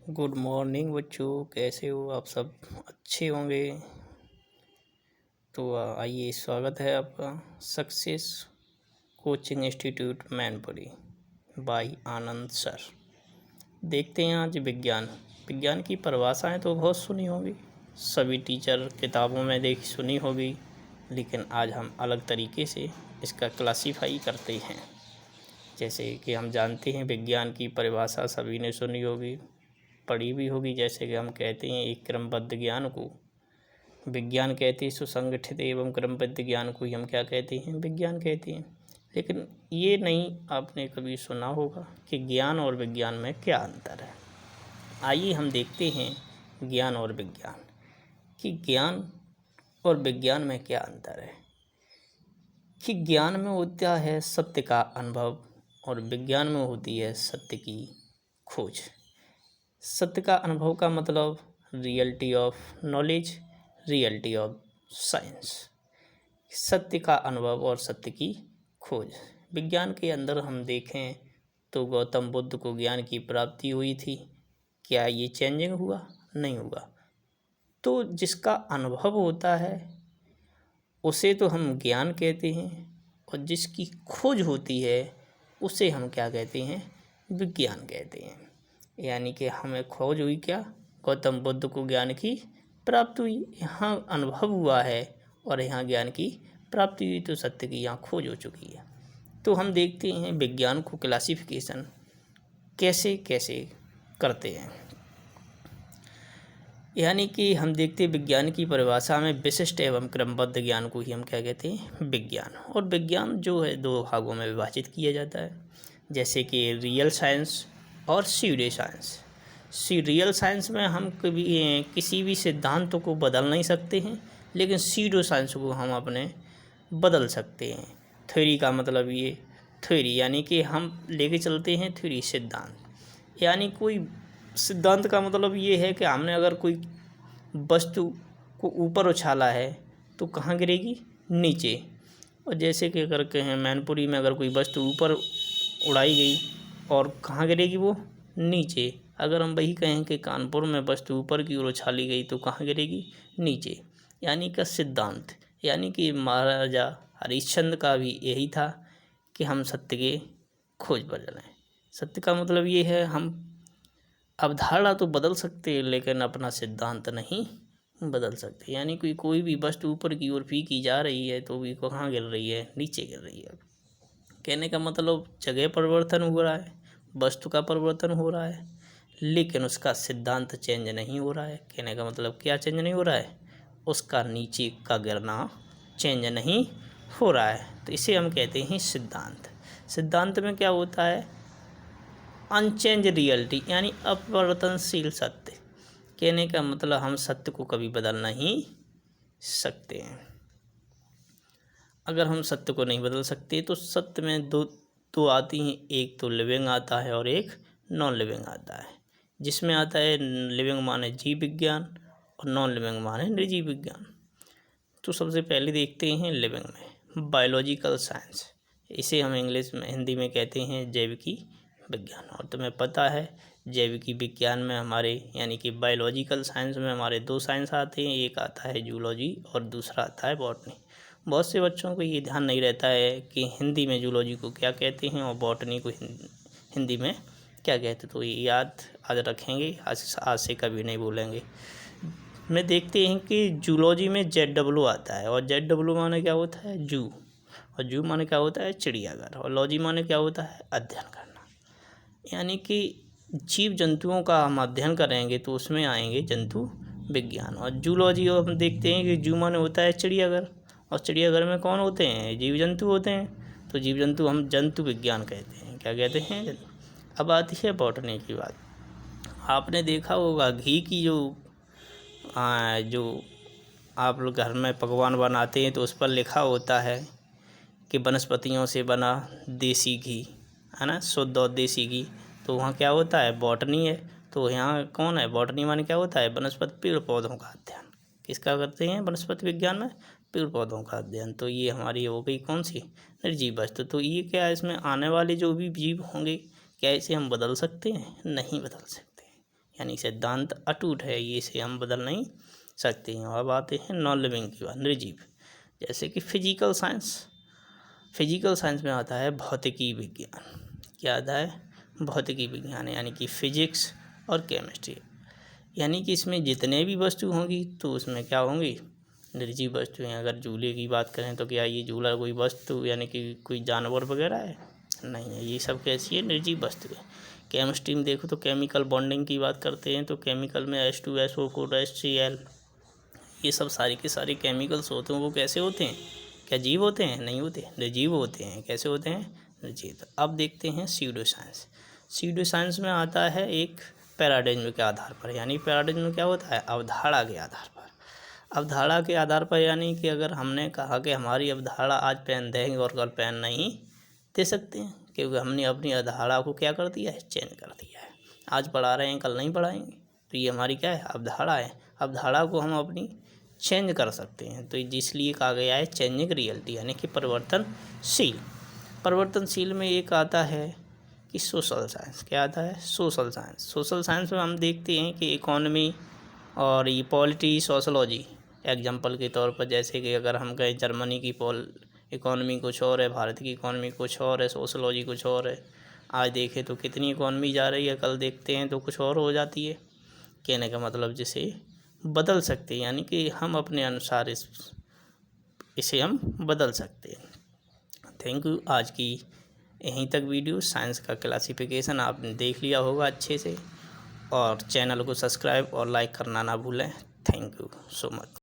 Good morning बच्चों, कैसे हो आप सब? अच्छे होंगे। तो आइए, स्वागत है आपका success coaching institute Mainpuri by Anand sir. देखते हैं आज विज्ञान की परिभाषाएं तो बहुत सुनी होगी, सभी टीचर किताबों में सुनी होगी, लेकिन आज हम अलग तरीके से इसका क्लासीफाई करते हैं। जैसे कि हम जानते हैं विज्ञान की परिभाषा सभी ने सुनी होगी, पढ़ी भी होगी। जैसे कि हम कहते हैं एक क्रमबद्ध ज्ञान को विज्ञान कहते हैं, सुसंगठित एवं क्रमबद्ध ज्ञान को ही हम क्या कहते हैं? विज्ञान कहते हैं। लेकिन ये नहीं आपने कभी सुना होगा कि ज्ञान और विज्ञान में क्या अंतर है। आइए हम देखते हैं ज्ञान और विज्ञान कि ज्ञान और विज्ञान में क्या अंतर है। कि ज्ञान में होता है सत्य का अनुभव और विज्ञान में होती है सत्य की खोज। सत्य का अनुभव का मतलब reality of knowledge, reality of science. सत्य का अनुभव और सत्य की खोज। विज्ञान के अंदर हम देखें तो गौतम बुद्ध को ज्ञान की प्राप्ति हुई थी। क्या ये चेंजिंग हुआ? नहीं हुआ। तो जिसका अनुभव होता है उसे तो हम ज्ञान कहते हैं, और जिसकी खोज होती है उसे हम क्या कहते हैं? विज्ञान कहते हैं। यानी कि हमें खोज हुई क्या? गौतम बुद्ध को ज्ञान की प्राप्ति हुई, यहाँ अनुभव हुआ है और यहाँ ज्ञान की प्राप्ति हुई, तो सत्य की यहाँ खोज हो चुकी है। तो हम देखते हैं विज्ञान को क्लासिफिकेशन कैसे कैसे करते हैं। यानी कि हम देखते हैं विज्ञान की परिभाषा में विशिष्ट एवं क्रमबद्ध ज्ञान को ही हम क्या कहते हैं? विज्ञान। और विज्ञान जो है दो भागों में विभाजित किया जाता है, जैसे कि रियल साइंस और स्यूडो साइंस। रियल साइंस में हम कभी किसी भी सिद्धांत को बदल नहीं सकते हैं, लेकिन स्यूडो साइंस को हम अपने बदल सकते हैं। थ्योरी का मतलब ये थ्योरी यानी कि हम लेके चलते हैं थ्योरी सिद्धांत। यानी कोई सिद्धांत का मतलब ये है कि हमने अगर कोई वस्तु को ऊपर उछाला है तो कहाँ गिरेगी? नीचे। और जैसे कि अगर कहें मैनपुरी में अगर कोई वस्तु ऊपर उड़ाई गई और कहाँ गिरेगी? वो नीचे। अगर हम वही कहें कि कानपुर में वस्तु ऊपर की ओर उछाली गई तो कहाँ गिरेगी? नीचे। यानी कि सिद्धांत, यानी कि महाराजा हरिश्चंद्र का भी यही था कि हम सत्य के खोज पर चलें। सत्य का मतलब ये है हम अवधारणा तो बदल सकते हैं लेकिन अपना सिद्धांत नहीं बदल सकते। यानी कि कोई भी वस्तु ऊपर की ओर फेंकी जा रही है तो भी कहाँ गिर रही है? नीचे गिर रही है। कहने का मतलब जगह परिवर्तन हो रहा है, वस्तु का परिवर्तन हो रहा है, लेकिन उसका सिद्धांत चेंज नहीं हो रहा है। कहने का मतलब क्या चेंज नहीं हो रहा है? उसका नीचे का गिरना चेंज नहीं हो रहा है। तो इसे हम कहते हैं सिद्धांत। सिद्धांत में क्या होता है? अनचेंज रियलिटी, यानी अपरिवर्तनशील सत्य। कहने का मतलब हम सत्य को कभी बदल नहीं सकते हैं। अगर हम सत्य को नहीं बदल सकते तो सत्य में दो आती हैं, एक तो लिविंग आता है और एक नॉन लिविंग आता है। जिसमें आता है लिविंग माने जीव विज्ञान और नॉन लिविंग माने निर्जीव विज्ञान। तो सबसे पहले देखते हैं लिविंग में बायोलॉजिकल साइंस। इसे हम इंग्लिश में हिंदी में कहते हैं जैविकी विज्ञान। और तुम्हें पता है जैविकी विज्ञान में हमारे यानी कि बायोलॉजिकल साइंस में हमारे दो साइंस आते हैं, एक आता है जूलॉजी और दूसरा आता है बॉटनी। बहुत से बच्चों को ये ध्यान नहीं रहता है कि हिंदी में जूलॉजी को क्या कहते हैं और बॉटनी को हिंदी में क्या कहते हैं। तो ये याद आज रखेंगे, आज से कभी नहीं भूलेंगे। में देखते हैं कि जूलॉजी में ZW आता है, और ZW माने क्या होता है? जू। और जू माने क्या होता है? चिड़ियाघर। और लॉजी माने क्या होता है? अध्ययन करना। यानी कि जीव जंतुओं का हम अध्ययन करेंगे तो उसमें आएंगे जंतु विज्ञान। और जूलॉजी हम देखते हैं कि जू माने होता है चिड़ियाघर, और चिड़ियाघर में कौन होते हैं? जीव जंतु होते हैं। तो जीव जंतु हम जंतु विज्ञान कहते हैं। क्या कहते हैं? अब आती है बॉटनी की बात। आपने देखा होगा घी की जो आप लोग घर में पकवान बनाते हैं तो उस पर लिखा होता है कि वनस्पतियों से बना देसी घी, है ना, शुद्ध और देसी घी। तो वहाँ क्या होता है? बॉटनी है। तो यहाँ कौन है? बॉटनी माने क्या होता है? वनस्पति पेड़ पौधों का अध्ययन। किसका करते हैं? वनस्पति विज्ञान में पेड़ पौधों का अध्ययन। तो ये हमारी हो गई कौन सी? निर्जीव वस्तु। तो ये क्या है? इसमें आने वाले जो भी जीव होंगे क्या इसे हम बदल सकते हैं? नहीं बदल सकते। यानी सिद्धांत अटूट है, ये इसे हम बदल नहीं सकते हैं। अब आते हैं नॉन लिविंग की बात, निर्जीव, जैसे कि फिजिकल साइंस। फिजिकल साइंस में आता है भौतिकी विज्ञान। क्या आता है? भौतिकी विज्ञान, यानी कि फिजिक्स और केमिस्ट्री। यानी कि इसमें जितने भी वस्तु होंगी तो उसमें क्या होंगी? निर्जीव वस्तुएं। अगर झूले की बात करें तो क्या ये झूला कोई वस्तु यानी कि कोई जानवर वगैरह है? नहीं है, ये सब कैसी है? निर्जीव वस्तु है। केमिस्ट्री में देखो तो केमिकल बॉन्डिंग की बात करते हैं तो केमिकल में H2SO4 HCl, ये सब सारे के सारे केमिकल्स होते हैं, वो कैसे होते हैं? क्या जीव होते हैं? नहीं होते, निर्जीव होते हैं। कैसे होते हैं? निर्जीव। अब देखते हैं सीडो साइंस। सीडो साइंस में आता है एक पैराडाइज्म के आधार पर, यानी पैराडाइज्म क्या होता है? अवधारणा के आधार पर। अवधारणा के आधार पर यानी कि अगर हमने कहा कि हमारी अवधारणा आज पेन देंगे और कल पेन नहीं दे सकते हैं, क्योंकि हमने अपनी अवधारणा को क्या कर दिया है? चेंज कर दिया है। आज पढ़ा रहे हैं, कल नहीं पढ़ाएंगे, तो ये हमारी क्या है? अवधारणा है। अवधारणा को हम अपनी चेंज कर सकते हैं, तो इसलिए कहा गया है चेंजिंग रियलिटी, यानी कि परिवर्तनशील। परिवर्तनशील में एक आता है कि सोशल साइंस। क्या आता है? Social science. सोशल साइंस में हम देखते हैं कि इकोनॉमी और ये पॉलिटी, सोशलॉजी। एग्जाम्पल के तौर पर जैसे कि अगर हम कहें जर्मनी की इकोनॉमी कुछ और है, भारत की इकोनॉमी कुछ और है, सोशलॉजी कुछ और है। आज देखें तो कितनी इकोनॉमी जा रही है, कल देखते हैं तो कुछ और हो जाती है। कहने का मतलब जिसे बदल सकते हैं, यानी कि हम अपने अनुसार इसे हम बदल सकते हैं। Thank you. आज की यहीं तक वीडियो। साइंस का क्लासिफिकेशन आपने देख लिया होगा अच्छे से, और चैनल को सब्सक्राइब और लाइक करना ना भूलें। Thank you so much.